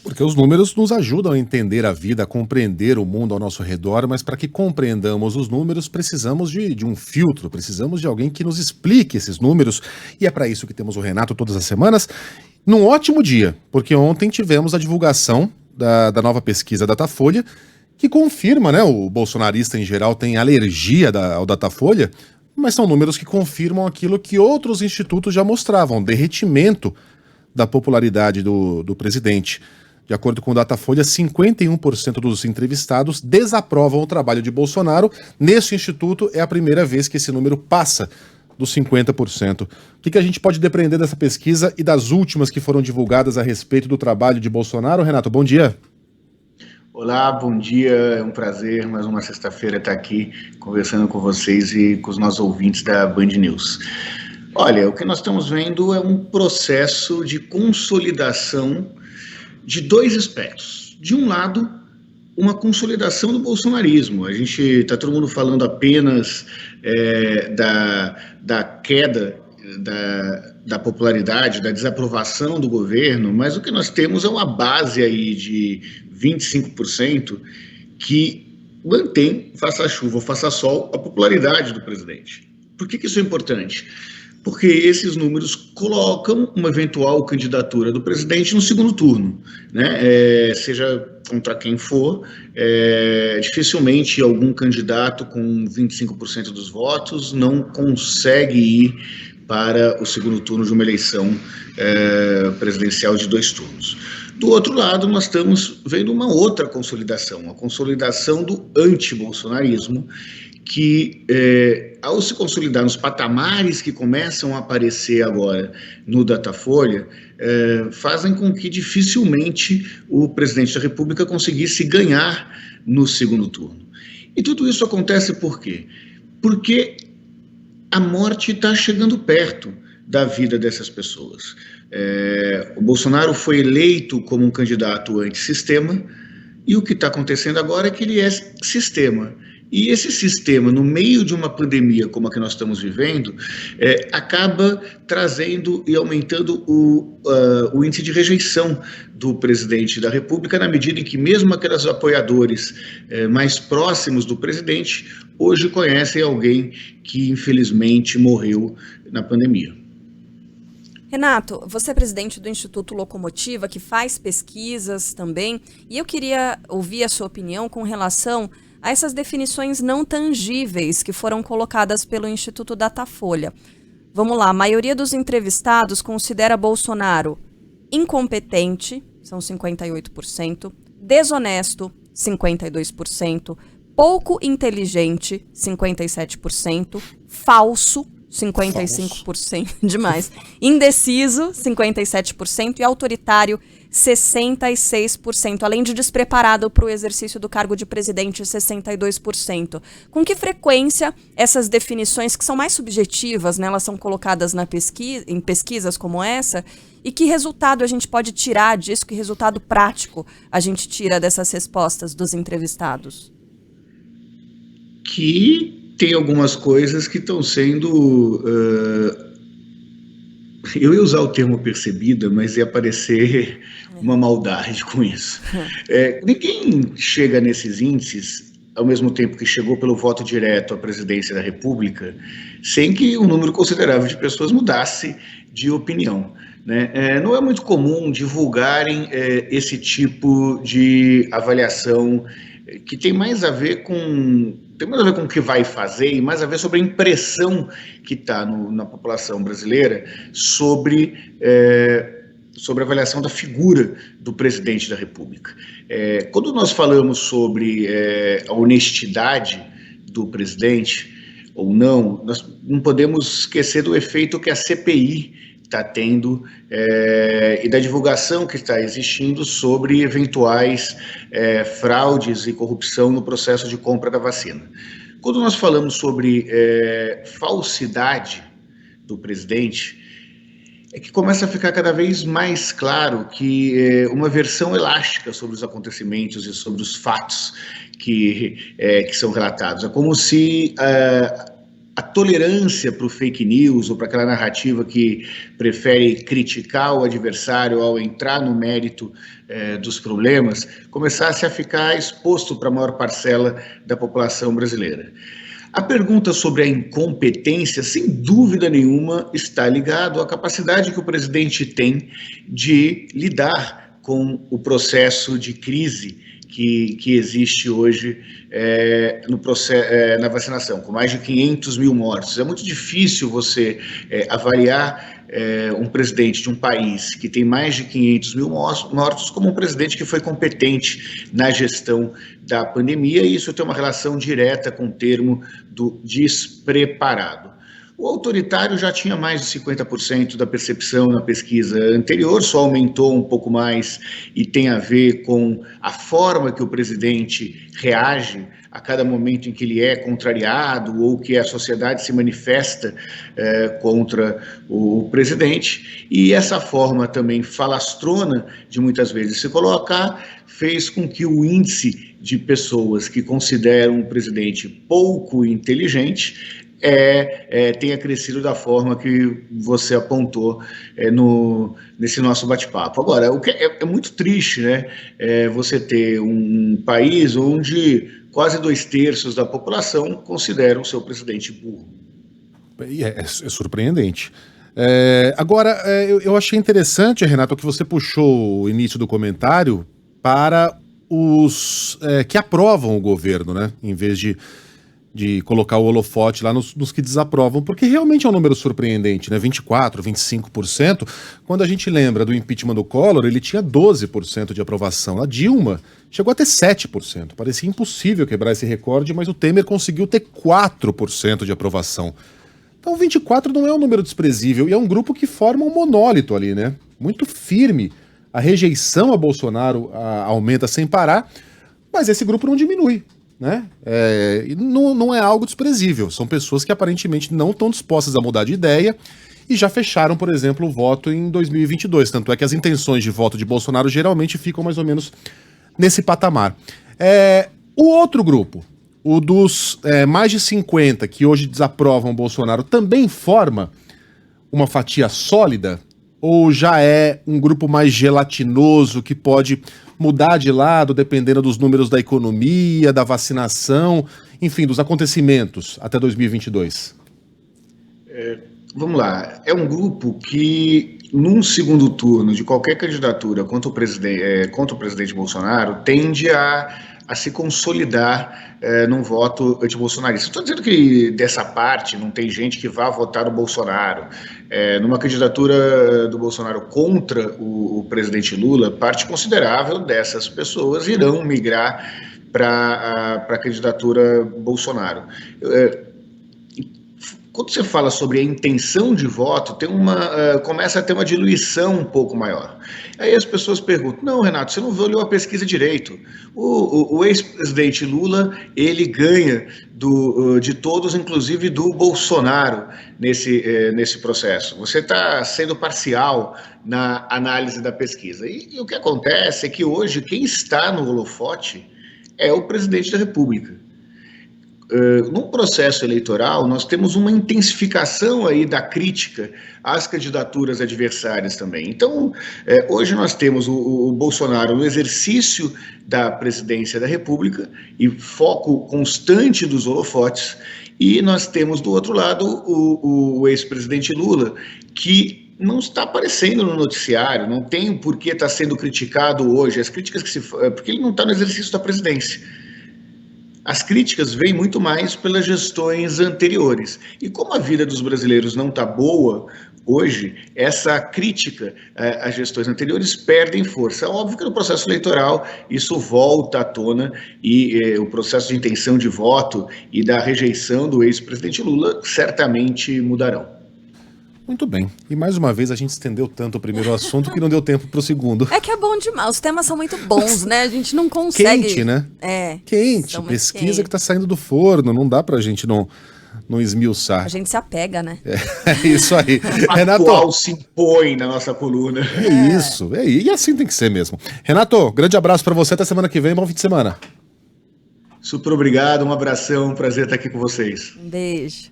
Porque os números nos ajudam a entender a vida, a compreender o mundo ao nosso redor, mas para que compreendamos os números, precisamos de um filtro, precisamos de alguém que nos explique esses números. E é para isso que temos o Renato todas as semanas, num ótimo dia, porque ontem tivemos a divulgação da nova pesquisa Datafolha, que confirma, né? O bolsonarista em geral tem alergia ao Datafolha, mas são números que confirmam aquilo que outros institutos já mostravam, derretimento da popularidade do presidente. De acordo com o Datafolha, 51% dos entrevistados desaprovam o trabalho de Bolsonaro. Nesse instituto, é a primeira vez que esse número passa dos 50%. O que a gente pode depreender dessa pesquisa e das últimas que foram divulgadas a respeito do trabalho de Bolsonaro? Renato, bom dia. Olá, bom dia, é um prazer mais uma sexta-feira estar aqui conversando com vocês e com os nossos ouvintes da Band News. Olha, o que nós estamos vendo é um processo de consolidação de dois aspectos. De um lado, uma consolidação do bolsonarismo. A gente está todo mundo falando apenas da queda da popularidade, da desaprovação do governo, mas o que nós temos é uma base aí de 25% que mantém, faça chuva ou faça sol, a popularidade do presidente. Por que isso é importante? Porque esses números colocam uma eventual candidatura do presidente no segundo turno, né? Seja contra quem for, dificilmente algum candidato com 25% dos votos não consegue ir para o segundo turno de uma eleição presidencial de 2 turnos. Do outro lado, nós estamos vendo uma outra consolidação, a consolidação do antibolsonarismo, que ao se consolidar nos patamares que começam a aparecer agora no Datafolha, fazem com que dificilmente o presidente da República conseguisse ganhar no segundo turno. E tudo isso acontece por quê? Porque a morte está chegando perto da vida dessas pessoas. O Bolsonaro foi eleito como um candidato antissistema, e o que está acontecendo agora é que ele é sistema. E esse sistema, no meio de uma pandemia como a que nós estamos vivendo, acaba trazendo e aumentando o índice de rejeição do presidente da República, na medida em que mesmo aqueles apoiadores mais próximos do presidente, hoje conhecem alguém que infelizmente morreu na pandemia. Renato, você é presidente do Instituto Locomotiva, que faz pesquisas também, e eu queria ouvir a sua opinião com relação a essas definições não tangíveis que foram colocadas pelo Instituto Datafolha. Vamos lá, a maioria dos entrevistados considera Bolsonaro incompetente, são 58%, desonesto, 52%, pouco inteligente, 57%, falso, 55%, demais, indeciso, 57%, e autoritário, 66%, além de despreparado para o exercício do cargo de presidente, 62%. Com que frequência essas definições, que são mais subjetivas, né, elas são colocadas em pesquisas como essa, e que resultado a gente pode tirar disso, que resultado prático a gente tira dessas respostas dos entrevistados? Que tem algumas coisas que estão sendo... eu ia usar o termo percebida, mas ia parecer uma maldade com isso. Ninguém chega nesses índices ao mesmo tempo que chegou pelo voto direto à presidência da República, sem que um número considerável de pessoas mudasse de opinião, né? Não é muito comum divulgarem esse tipo de avaliação que tem mais a ver com o que vai fazer e mais a ver sobre a impressão que está na população brasileira sobre a avaliação da figura do presidente da República. Quando nós falamos sobre a honestidade do presidente ou não, nós não podemos esquecer do efeito que a CPI está tendo e da divulgação que está existindo sobre eventuais fraudes e corrupção no processo de compra da vacina. Quando nós falamos sobre falsidade do presidente, é que começa a ficar cada vez mais claro que uma versão elástica sobre os acontecimentos e sobre os fatos que são relatados. É como se a tolerância para o fake news ou para aquela narrativa que prefere criticar o adversário ao entrar no mérito dos problemas, começasse a ficar exposto para a maior parcela da população brasileira. A pergunta sobre a incompetência, sem dúvida nenhuma, está ligado à capacidade que o presidente tem de lidar com o processo de crise que existe hoje na vacinação, com mais de 500 mil mortos. É muito difícil você avaliar um presidente de um país que tem mais de 500 mil mortos como um presidente que foi competente na gestão da pandemia, e isso tem uma relação direta com o termo do despreparado. O autoritário já tinha mais de 50% da percepção na pesquisa anterior, só aumentou um pouco mais e tem a ver com a forma que o presidente reage a cada momento em que ele é contrariado ou que a sociedade se manifesta contra o presidente. E essa forma também falastrona de muitas vezes se colocar fez com que o índice de pessoas que consideram o presidente pouco inteligente tenha crescido da forma que você apontou nesse nosso bate-papo. Agora, o que é muito triste, né? Você ter um país onde quase 2/3 da população considera o seu presidente burro. É surpreendente. Agora, eu achei interessante, Renato, que você puxou o início do comentário para os que aprovam o governo, né? Em vez de colocar o holofote lá nos que desaprovam, porque realmente é um número surpreendente, né? 24%, 25%. Quando a gente lembra do impeachment do Collor, ele tinha 12% de aprovação. A Dilma chegou a ter 7%. Parecia impossível quebrar esse recorde, mas o Temer conseguiu ter 4% de aprovação. Então 24 não é um número desprezível, e é um grupo que forma um monólito ali, né? Muito firme. A rejeição a Bolsonaro aumenta sem parar, mas esse grupo não diminui. Né? Não é algo desprezível, são pessoas que aparentemente não estão dispostas a mudar de ideia e já fecharam, por exemplo, o voto em 2022, tanto é que as intenções de voto de Bolsonaro geralmente ficam mais ou menos nesse patamar. O outro grupo, o dos mais de 50 que hoje desaprovam Bolsonaro, também forma uma fatia sólida ou já é um grupo mais gelatinoso que pode mudar de lado dependendo dos números da economia, da vacinação, enfim, dos acontecimentos até 2022? Vamos lá, é um grupo que num segundo turno de qualquer candidatura contra o presidente Bolsonaro tende a se consolidar num voto anti-bolsonarista. Estou dizendo que dessa parte não tem gente que vá votar no Bolsonaro. Numa candidatura do Bolsonaro contra o presidente Lula, parte considerável dessas pessoas irão migrar para a candidatura Bolsonaro. Quando você fala sobre a intenção de voto, começa a ter uma diluição um pouco maior. Aí as pessoas perguntam, não, Renato, você não olhou a pesquisa direito. O ex-presidente Lula, ele ganha de todos, inclusive do Bolsonaro, nesse processo. Você está sendo parcial na análise da pesquisa. E o que acontece é que hoje quem está no holofote é o presidente da República. No processo eleitoral, nós temos uma intensificação aí da crítica às candidaturas adversárias também. Então, hoje nós temos o Bolsonaro no exercício da presidência da República e foco constante dos holofotes, e nós temos do outro lado o ex-presidente Lula, que não está aparecendo no noticiário, não tem por que estar sendo criticado hoje. As críticas porque ele não está no exercício da presidência. As críticas vêm muito mais pelas gestões anteriores. E como a vida dos brasileiros não está boa hoje, essa crítica às gestões anteriores perdem força. Óbvio que no processo eleitoral isso volta à tona e o processo de intenção de voto e da rejeição do ex-presidente Lula certamente mudarão. Muito bem. E mais uma vez a gente estendeu tanto o primeiro assunto que não deu tempo para o segundo. É que é bom demais. Os temas são muito bons, né? A gente não consegue... Quente, né? Quente. Pesquisa que está saindo do forno. Não dá para a gente não esmiuçar. A gente se apega, né? É isso aí. Renato, atual se impõe na nossa coluna. É isso. E assim tem que ser mesmo. Renato, grande abraço para você. Até semana que vem. Bom fim de semana. Super obrigado. Um abração. Um prazer estar aqui com vocês. Um beijo.